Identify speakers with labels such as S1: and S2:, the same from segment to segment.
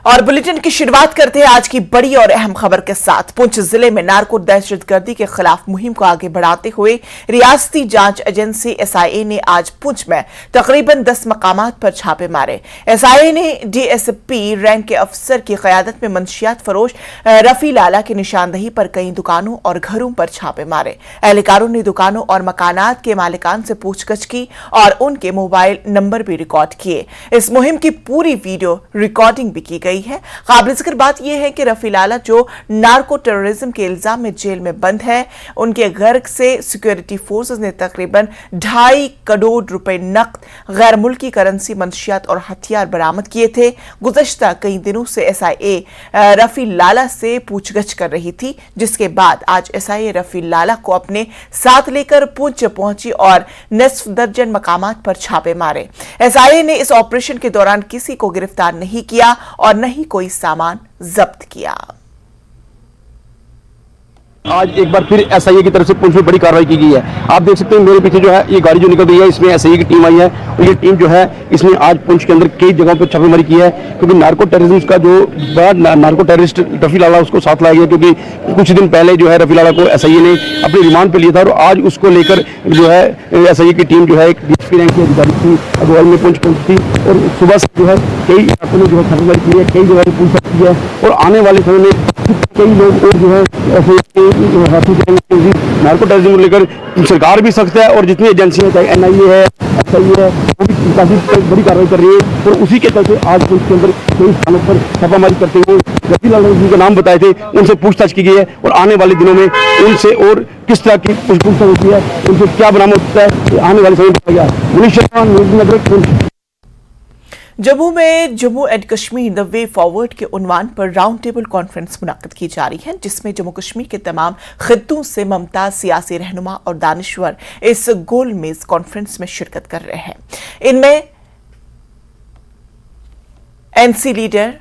S1: और बुलेटिन की शुरुआत करते हैं आज की बड़ी और अहम खबर के साथ। पुंछ जिले में नार्को दहशतगर्दी के खिलाफ मुहिम को आगे बढ़ाते हुए रियासती जांच एजेंसी एसआईए ने आज पुंछ में तकरीबन 10 मकामात पर छापे मारे। एसआईए ने डीएसपी रैंक के अफसर की क़यादत में मंशियात फरोश रफी लाला की निशानदही पर कई दुकानों और घरों पर छापे मारे। एहलकारों ने दुकानों और मकानात के मालिकान से पूछताछ की और उनके मोबाइल नंबर भी रिकॉर्ड किए। इस मुहिम की पूरी वीडियो रिकॉर्डिंग भी की गई है। काबिल जिक्र बात यह है कि रफी लाला जो नार्को टेररिज्म के इल्जाम में जेल में बंद है, उनके घर से सिक्योरिटी फोर्सेस ने तकरीबन 2.5 करोड़ रुपए नकद, गैर मुल्की करेंसी, मंशियात और हथियार बरामद किए थे। गुज़श्ता कई दिनों से एसआईए रफी लाला से पूछगछ कर रही थी, जिसके बाद आज एसआईए रफी लाला को अपने साथ लेकर पुंछ पहुंची और निस्फ दर्जन मकामात पर छापे मारे। एसआईए ने इस ऑपरेशन के दौरान किसी को गिरफ्तार नहीं किया और न ही कोई सामान जब्त किया।
S2: आज एक बार फिर एसआईए की तरफ से पुंछ में बड़ी कार्रवाई की गई है। आप देख सकते हैं मेरे पीछे जो है ये गाड़ी जो निकल रही है, इसमें एसआईए की टीम आई है और ये टीम जो है इसने आज पुंछ के अंदर कई जगहों पर छापेमारी की है, क्योंकि नार्को टेररिज्म का जो बड़ा नार्को टेररिस्ट रफी लाला उसको साथ लाया गया, क्योंकि कुछ दिन पहले जो है रफी लाला को एसआईए ने अपने रिमांड पे लिया था और आज उसको लेकर जो है एसआईए की टीम जो है एक डीएसपी रैंक की अधिकारी थी अगरवाल में पुंछ पहुंची थी और सुबह से जो है कई इलाकों में जो है छापेमारी की है, कई जगह पूछताछ की है और आने वाले समय में कई लोग और जो है ऐसे नार्को टेररिज्म को लेकर सरकार भी सख्त है और जितनी एजेंसियां चाहे एनआईए है, एसआईए है, वो भी काफी बड़ी कार्रवाई कर रही है और उसी के चलते आज पुलिस के अंदर कई स्थानों पर छापामारी करते हुए रफी लाला जी के नाम बताए थे, उनसे पूछताछ की गई है और आने वाले दिनों में उनसे और किस तरह की पूछताछ होती है, उनसे क्या बरामद होता है, आने वाले समय में बताया गया। Munish Sharma, news network.
S1: जम्मू में Jammu and Kashmir the way forward के उन्वान पर राउंड टेबल कॉन्फ्रेंस मुनक्किद की जा रही है, जिसमें जम्मू कश्मीर के तमाम खित्तों से मुमताज सियासी रहनुमा और दानिश्वर इस गोल मेज कॉन्फ्रेंस में शिरकत कर रहे हैं। इनमें एनसी लीडर,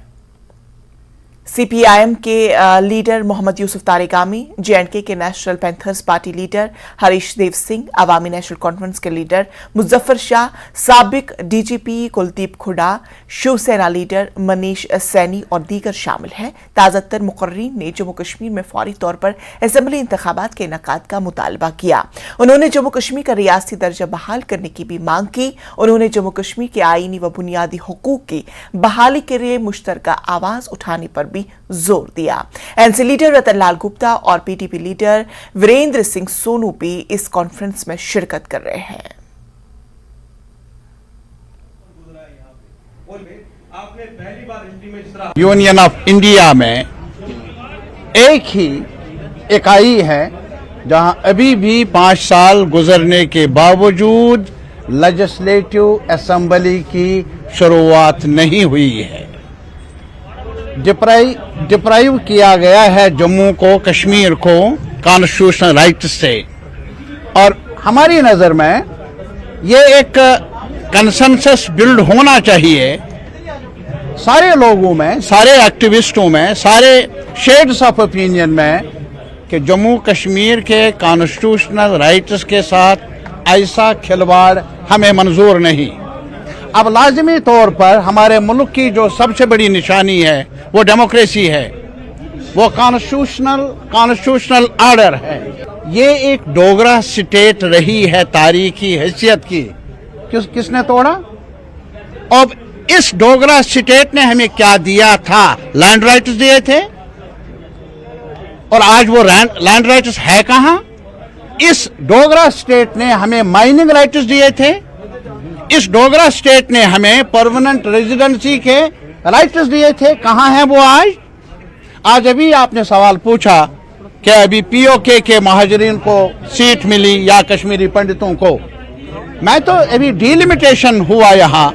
S1: सीपीआईएम के लीडर मोहम्मद यूसुफ तारिगामी, जेएंडके के national panthers party leader Harish Dev Singh, Awami national conference के लीडर मुजफ्फर शाह, साबिक डीजीपी कुलदीप खुडा, शिवसेना लीडर मनीष सैनी और दीगर शामिल हैं। ताज़ातर मुकर्रीन ने जम्मू कश्मीर में फौरी तौर पर असेंबली इंतखाबात के इनेकाद का मुतालबा किया। उन्होंने जम्मू कश्मीर का रियासती दर्जा बहाल करने की भी मांग की। उन्होंने जम्मू कश्मीर के आईनी व बुनियादी हुकूक की बहाली के लिए मुश्तरका आवाज उठाने पर भी जोर दिया। एनसी लीडर रतन लाल गुप्ता और पीटीपी लीडर वीरेंद्र सिंह सोनू भी इस कॉन्फ्रेंस में शिरकत कर रहे हैं।
S3: यूनियन ऑफ इंडिया में एक ही इकाई है जहां अभी भी 5 साल गुजरने के बावजूद लेजिस्लेटिव असेंबली की शुरुआत नहीं हुई है। डिप्राइव किया गया है जम्मू को, कश्मीर को कॉन्स्टिट्यूशनल राइट से, और हमारी नजर में ये एक कंसेंसस बिल्ड होना चाहिए सारे लोगों में, सारे एक्टिविस्टों में, सारे शेड्स ऑफ ओपिनियन में कि जम्मू कश्मीर के कॉन्स्टिट्यूशनल राइट्स के साथ ऐसा खिलवाड़ हमें मंजूर नहीं। अब लाजमी तौर पर हमारे मुल्क की जो सबसे बड़ी निशानी है वो डेमोक्रेसी है, वो कॉन्स्टिट्यूशनल ऑर्डर है। ये एक डोगरा स्टेट रही है तारीखी हैसियत की, किसने तोड़ा? अब इस डोगरा स्टेट ने हमें क्या दिया था? लैंड राइट्स दिए थे और आज वो लैंड राइट्स है कहां? इस डोगरा स्टेट ने हमें माइनिंग राइट्स दिए थे, इस डोगरा स्टेट ने हमें परमानेंट रेजिडेंसी के राइट्स दिए थे, कहां है वो आज? आज अभी आपने सवाल पूछा कि अभी पीओके के महाजरीन को सीट मिली या कश्मीरी पंडितों को। मैं तो अभी डिलिमिटेशन हुआ, यहां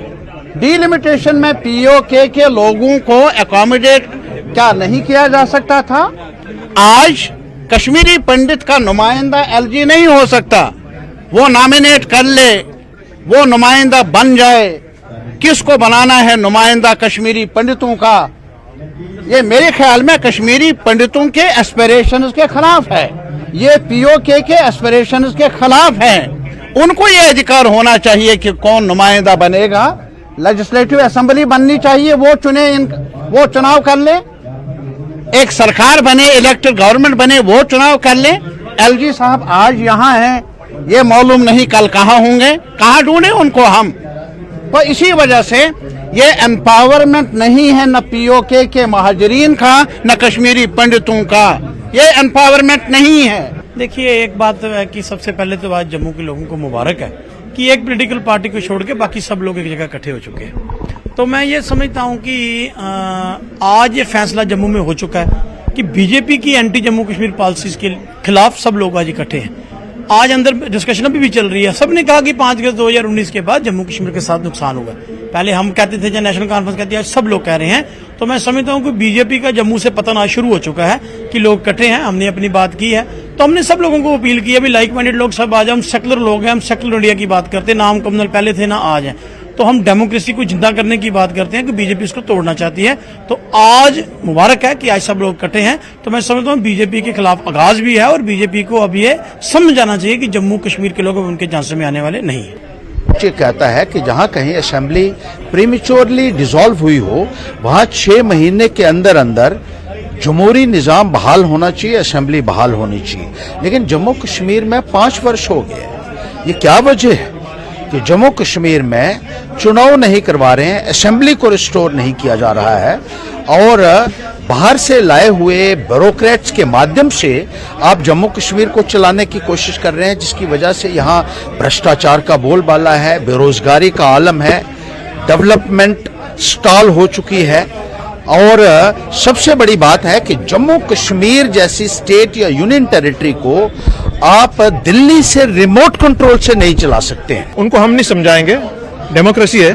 S3: डिलिमिटेशन में पीओके के लोगों को एकोमोडेट क्या नहीं किया जा सकता था? आज कश्मीरी पंडित का नुमाइंदा एलजी नहीं हो सकता, वो नॉमिनेट कर ले, वो नुमाइंदा बन जाए। किसको बनाना है नुमाइंदा कश्मीरी पंडितों का? ये मेरे ख्याल में कश्मीरी पंडितों के एस्पिरेशंस के खिलाफ है, ये पीओके के एस्पिरेशंस के खिलाफ है। उनको ये अधिकार होना चाहिए कि कौन नुमाइंदा बनेगा। लेजिस्लेटिव असेंबली बननी चाहिए, वो चुनाव कर ले, एक सरकार बने, इलेक्टेड गवर्नमेंट बने, वो चुनाव कर ले। एलजी साहब आज यहाँ हैं, ये मालूम नहीं कल कहाँ होंगे, कहाँ ढूंढे उनको हम। तो इसी वजह से ये एम्पावरमेंट नहीं है न पीओके के महाजरीन का, न कश्मीरी पंडितों का, ये एम्पावरमेंट नहीं है।
S4: देखिए, एक बात तो है कि सबसे पहले तो आज जम्मू के लोगों को मुबारक है कि एक पॉलिटिकल पार्टी को छोड़ के बाकी सब लोग एक जगह इकट्ठे हो चुके हैं। तो मैं ये समझता हूं कि आज ये फैसला जम्मू में हो चुका है कि बीजेपी की एंटी जम्मू कश्मीर पॉलिसीज के खिलाफ सब लोग आज इकट्ठे हैं। आज अंदर डिस्कशन अभी भी चल रही है। सबने कहा कि 5 अगस्त 2019 के बाद जम्मू कश्मीर के साथ नुकसान होगा। पहले हम कहते थे, या नेशनल कॉन्फ्रेंस कहती है, आज सब लोग कह रहे हैं। तो मैं समझता हूं कि बीजेपी का जम्मू से पतन आज शुरू हो चुका है कि लोग इकट्ठे हैं। हमने अपनी बात की है, तो हमने सब लोगों को अपील की है, लाइक माइंडेड लोग सब आ जाए। हम सेकुलर लोग हैं, हम सेकुलर इंडिया की बात करते हैं, ना हम कम्युनल पहले थे ना आज हैं। तो हम डेमोक्रेसी को जिंदा करने की बात करते हैं कि बीजेपी इसको तोड़ना चाहती है। तो आज मुबारक है कि आज सब लोग इकट्ठे हैं। तो मैं समझता हूँ बीजेपी के खिलाफ आगाज भी है और बीजेपी को अब ये समझ जाना चाहिए कि जम्मू कश्मीर के लोग उनके झांसे में आने वाले नहीं है।
S5: ये कहता है कि जहां कहीं असेंबली प्रीमेच्योरली डिसॉल्व हुई हो, वहां 6 महीने के अंदर अंदर जमहूरी निजाम बहाल होना चाहिए, असेंबली बहाल होनी चाहिए। लेकिन जम्मू कश्मीर में 5 वर्ष हो गए। ये क्या वजह है कि जम्मू कश्मीर में चुनाव नहीं करवा रहे हैं, असेंबली को रिस्टोर नहीं किया जा रहा है और बाहर से लाए हुए ब्यूरोक्रेट्स के माध्यम से आप जम्मू कश्मीर को चलाने की कोशिश कर रहे हैं, जिसकी वजह से यहाँ भ्रष्टाचार का बोलबाला है, बेरोजगारी का आलम है, डेवलपमेंट स्टॉल हो चुकी है। और सबसे बड़ी बात है कि जम्मू कश्मीर जैसी स्टेट या यूनियन टेरिटरी को आप दिल्ली से रिमोट कंट्रोल से नहीं चला सकते हैं।
S6: उनको हम नहीं समझाएंगे, डेमोक्रेसी है,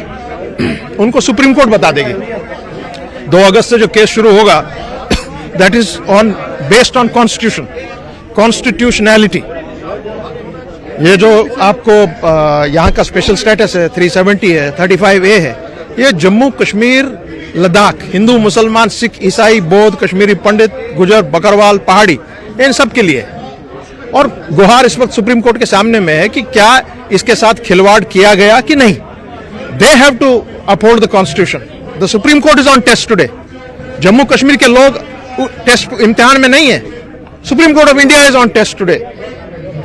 S6: उनको सुप्रीम कोर्ट बता देगी। 2 अगस्त से जो केस शुरू होगा, that is based on constitution, constitutionality. ये जो आपको यहाँ का स्पेशल स्टेटस है, 370 है, 35A है, ये जम्मू कश्मीर, लद्दाख, हिंदू, मुसलमान, सिख, ईसाई, बौद्ध, कश्मीरी पंडित, गुजर, बकरवाल, पहाड़ी, इन सब के लिए। और गुहार इस वक्त सुप्रीम कोर्ट के सामने में है कि क्या इसके साथ खिलवाड़ किया गया कि नहीं। They have to uphold the constitution. The supreme court is on test today. Jammu Kashmir के लोग टेस्ट इम्तिहान में नहीं है। Supreme court of India is on test today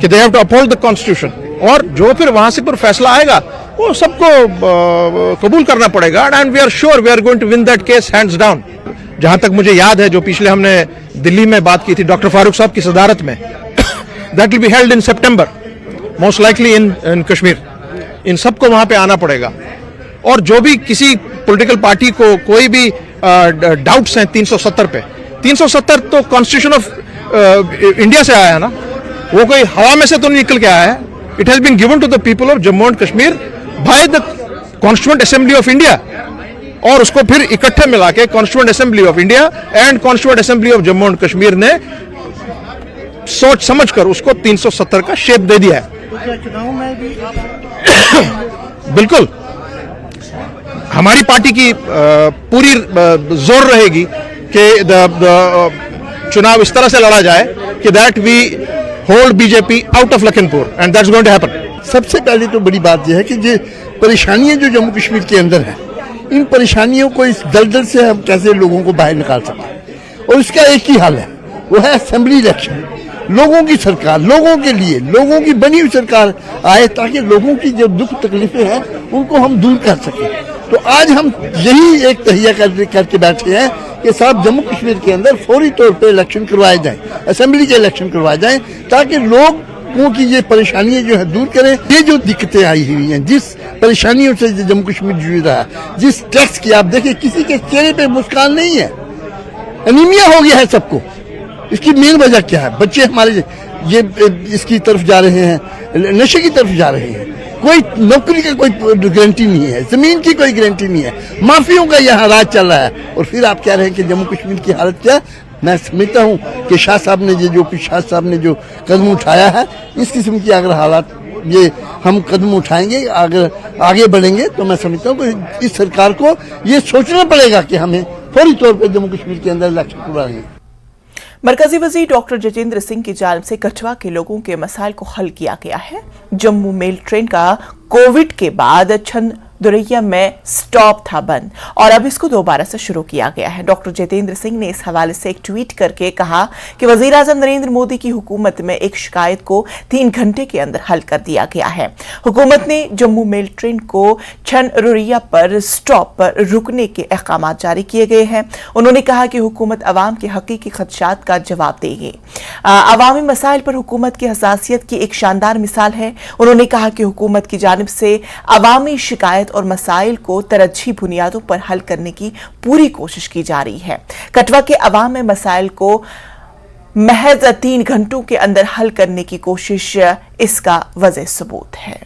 S6: कि they have to uphold the constitution. और जो फिर वहां से फिर फैसला आएगा वो सबको कबूल करना पड़ेगा। And we are sure we are going to win that case hands down. जहां तक मुझे याद है, जो पिछले हमने दिल्ली में बात की थी डॉक्टर फारूक साहब की सदारत में, that will be held in September, most likely in Kashmir. इन सबको वहां पे आना पड़ेगा। और जो भी किसी पॉलिटिकल पार्टी को कोई भी डाउट्स हैं 370 पे, 370 तो कॉन्स्टिट्यूशन ऑफ इंडिया से आया है ना, वो कोई हवा में से तो नहीं निकल के आया है। It has been given to the people of Jammu and Kashmir by the constituent assembly of India. और उसको फिर इकट्ठे मिला के constituent assembly of India and constituent assembly of Jammu and Kashmir ने सोच समझ कर उसको 370 का शेप दे दिया है।
S4: चुनाव में भी
S6: बिल्कुल हमारी पार्टी की पूरी जोर रहेगी कि चुनाव इस तरह से लड़ा जाए कि that we hold BJP out of Lakhanpur and that's going to happen.
S7: सबसे पहले तो बड़ी बात यह है कि ये परेशानियां जो जम्मू कश्मीर के अंदर है, इन परेशानियों को इस दलदल से हम कैसे लोगों को बाहर निकाल सकें। और इसका एक ही हल है, वो है असेंबली इलेक्शन। लोगों की सरकार, लोगों के लिए, लोगों की बनी हुई सरकार आए, ताकि लोगों की जो दुख तकलीफें हैं उनको हम दूर कर सकें। तो आज हम यही एक तहिया करके बैठे हैं कि साहब जम्मू कश्मीर के अंदर फौरी तौर पर इलेक्शन करवाए जाएं, असेंबली के इलेक्शन करवाए जाएं, ताकि लोगों की ये परेशानियां जो है दूर करें। ये जो दिक्कतें आई हुई हैं, जिस परेशानियों से जम्मू कश्मीर जूझ रहा है, जिस टैक्स की आप देखिए किसी के चेहरे पे मुस्कान नहीं है, एनीमिया हो गया है सबको। इसकी मेन वजह क्या है? बच्चे हमारे ये इसकी तरफ जा रहे हैं, नशे की तरफ जा रहे हैं, कोई नौकरी का कोई गारंटी नहीं है, जमीन की कोई गारंटी नहीं है, माफियों का यहाँ राज चल रहा है। और फिर आप कह रहे हैं कि जम्मू कश्मीर की हालत क्या? मैं समझता हूँ कि शाह साहब ने जो कदम उठाया है, इस किस्म की अगर हालात ये हम कदम उठाएंगे, अगर आगे बढ़ेंगे, तो मैं समझता हूँ कि इस सरकार को ये सोचना पड़ेगा कि हमें फौरी तौर पर जम्मू कश्मीर के अंदर इलेक्शन करवाने हैं।
S1: मरकजी वजीर डॉक्टर जितेंद्र सिंह की जानिब से कठुआ के लोगों के मसाइल को हल किया गया है। जम्मू मेल ट्रेन का कोविड के बाद दुरैया में स्टॉप था बंद और अब इसको दोबारा से शुरू किया गया है। डॉक्टर जितेंद्र सिंह ने इस हवाले से एक ट्वीट करके कहा कि वजीर आजम नरेंद्र मोदी की हुकूमत में एक शिकायत को 3 घंटे के अंदर हल कर दिया गया है। हुकूमत ने जम्मू मेल ट्रेन को छनरुरिया पर स्टॉप पर रुकने के अहकाम जारी किए गए हैं। उन्होंने कहा कि हुकूमत अवाम के हकीकी खदशात का जवाब देगी। अवामी मसाइल पर हुकूमत की हसासियत की एक शानदार मिसाल है। उन्होंने कहा कि हुकूमत की जानिब से अवामी शिकायत और मसाइल को तरजीही बुनियादों पर हल करने की पूरी कोशिश की जा रही है। कठवा के अवाम में मसाइल को महज 3 घंटों के अंदर हल करने की कोशिश इसका वजह सबूत है।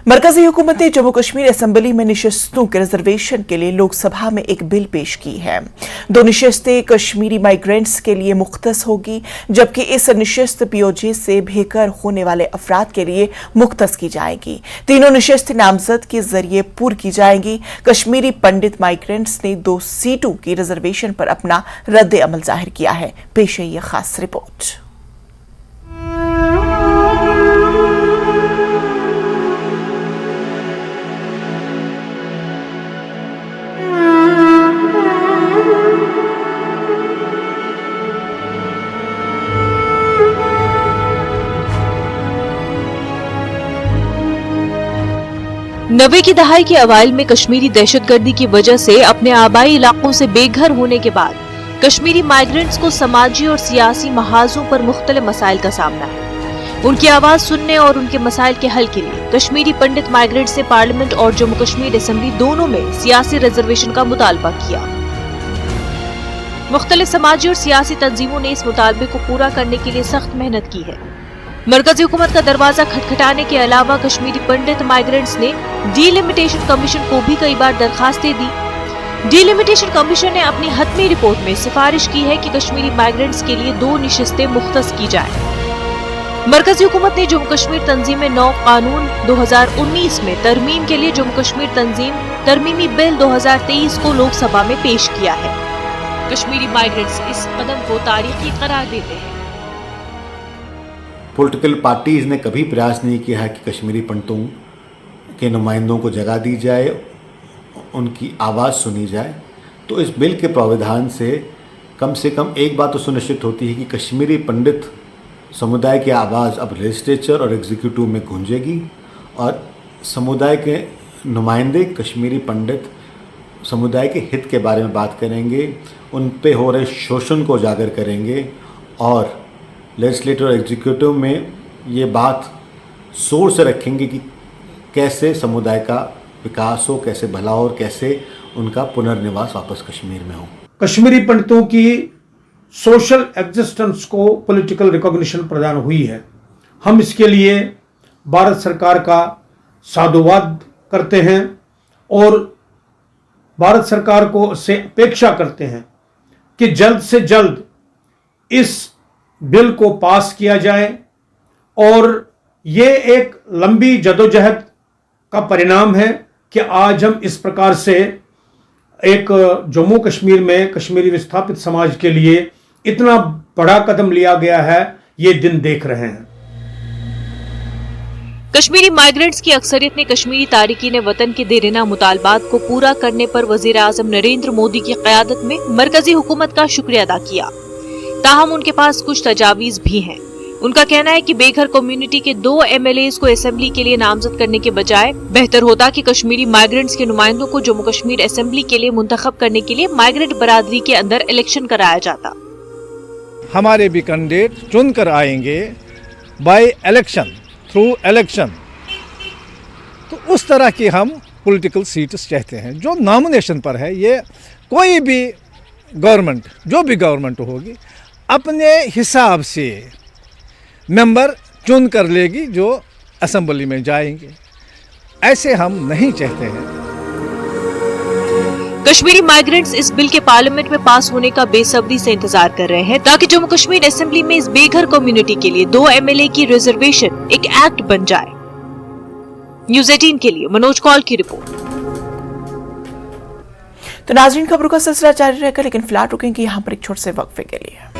S1: मरकजी हुकूमत ने जम्मू कश्मीर असेंबली में निशस्तों के रिजर्वेशन के लिए लोकसभा में एक बिल पेश की है। 2 निशस्तें कश्मीरी माइग्रेंट्स के लिए मुख्तस होगी, जबकि इस निशस्त पीओजे से बेघर होने वाले अफराद के लिए मुख्तस की जाएगी। तीनों निशस्तें नामजद के जरिए पूरी की जाएंगी। कश्मीरी पंडित माइग्रेंट्स ने 2 सीटों की रिजर्वेशन पर अपना रद्द अमल जाहिर किया है। पेश है ये खास रिपोर्ट।
S8: नब्बे की दहाई के अवाइल में कश्मीरी दहशतगर्दी की वजह से अपने आबाई इलाकों से बेघर होने के बाद कश्मीरी माइग्रेंट्स को समाजी और सियासी महाजों पर मुख्तलिफ मसाइल का सामना है। उनकी आवाज सुनने और उनके मसाइल के हल के लिए कश्मीरी पंडित माइग्रेंट्स ने पार्लियामेंट और जम्मू कश्मीर असेंबली दोनों में सियासी रिजर्वेशन का मुतालबा किया। मुख्तलिफ समाजी और सियासी तंजीमों ने इस मुतालबे को पूरा करने के लिए सख्त मेहनत की है। मरकजी हुकूमत का दरवाजा खटखटाने के अलावा कश्मीरी पंडित माइग्रेंट्स ने डीलिमिटेशन कमीशन को भी कई बार दरखास्तें दी। डीलिमिटेशन कमीशन ने अपनी हतमी रिपोर्ट में सिफारिश की है कि कश्मीरी माइग्रेंट्स के लिए 2 निशस्तें मुख्तस की जाएं। मरकजी हुकूमत ने जम्मू कश्मीर तंजीम 9 कानून 2019 में तरमीम के लिए जम्मू कश्मीर तंजीम तरमीमी बिल 2023 को लोकसभा में पेश किया है। कश्मीरी माइग्रेंट्स इस कदम को तारीखी करार देते हैं।
S9: पॉलिटिकल पार्टीज़ ने कभी प्रयास नहीं किया है कि कश्मीरी पंडितों के नुमाइंदों को जगह दी जाए, उनकी आवाज़ सुनी जाए। तो इस बिल के प्रावधान से कम एक बात तो सुनिश्चित होती है कि कश्मीरी पंडित समुदाय की आवाज़ अब लेजिस्लेचर और एग्जीक्यूटिव में गूंजेगी और समुदाय के नुमाइंदे कश्मीरी पंडित समुदाय के हित के बारे में बात करेंगे, उन पे हो रहे शोषण को उजागर करेंगे और लेजिस्लेटिव और एग्जीक्यूटिव में ये बात जोर से रखेंगे कि कैसे समुदाय का विकास हो, कैसे भला हो और कैसे उनका पुनर्निवास वापस कश्मीर में हो।
S10: कश्मीरी पंडितों की सोशल एग्जिस्टेंस को पॉलिटिकल रिकॉग्निशन प्रदान हुई है। हम इसके लिए भारत सरकार का साधुवाद करते हैं और भारत सरकार को से अपेक्षा करते हैं कि जल्द से जल्द इस बिल को पास किया जाए और ये एक लंबी जदोजहद का परिणाम है कि आज हम इस प्रकार से एक जम्मू कश्मीर में कश्मीरी विस्थापित समाज के लिए इतना बड़ा कदम लिया गया है, ये दिन देख रहे हैं।
S8: कश्मीरी माइग्रेंट्स की अक्सरियत ने कश्मीरी तारिकीन वतन के देरीना मुतालबात को पूरा करने पर वजीर आजम नरेंद्र मोदी की क़यादत में मरकजी हुकूमत का शुक्रिया अदा किया। ताहम उनके पास कुछ तजावीज भी हैं। उनका कहना है कि बेघर कम्युनिटी के 2 MLAs को असेंबली के लिए नामजद करने के बजाय बेहतर होता कि कश्मीरी माइग्रेंट्स के नुमाइंदों को जम्मू कश्मीर असेंबली के लिए मुंतखब करने के लिए माइग्रेंट बरादरी के अंदर इलेक्शन कराया जाता।
S6: हमारे भी कैंडिडेट चुन कर आएंगे बाय इलेक्शन, थ्रू इलेक्शन। तो उस तरह की हम पॉलिटिकल सीट्स चाहते हैं जो नॉमिनेशन पर है। ये कोई भी गवर्नमेंट, जो भी गवर्नमेंट होगी, अपने हिसाब से मेंबर चुन कर लेगी जो असेंबली में जाएंगे। ऐसे हम नहीं चाहते हैं।
S8: कश्मीरी माइग्रेंट्स इस बिल के पार्लियामेंट में पास होने का बेसब्री से इंतजार कर रहे हैं ताकि जम्मू कश्मीर असेंबली में इस बेघर कम्युनिटी के लिए 2 MLA की रिजर्वेशन एक एक्ट बन जाए। न्यूज़ 18 के लिए मनोज कौल की रिपोर्ट।
S1: तो नाज़रीन, खबरों का सिलसिला जारी रहेगा, लेकिन फिलहाल रुकेंगे यहाँ पर एक छोटे से वक्फे के लिए।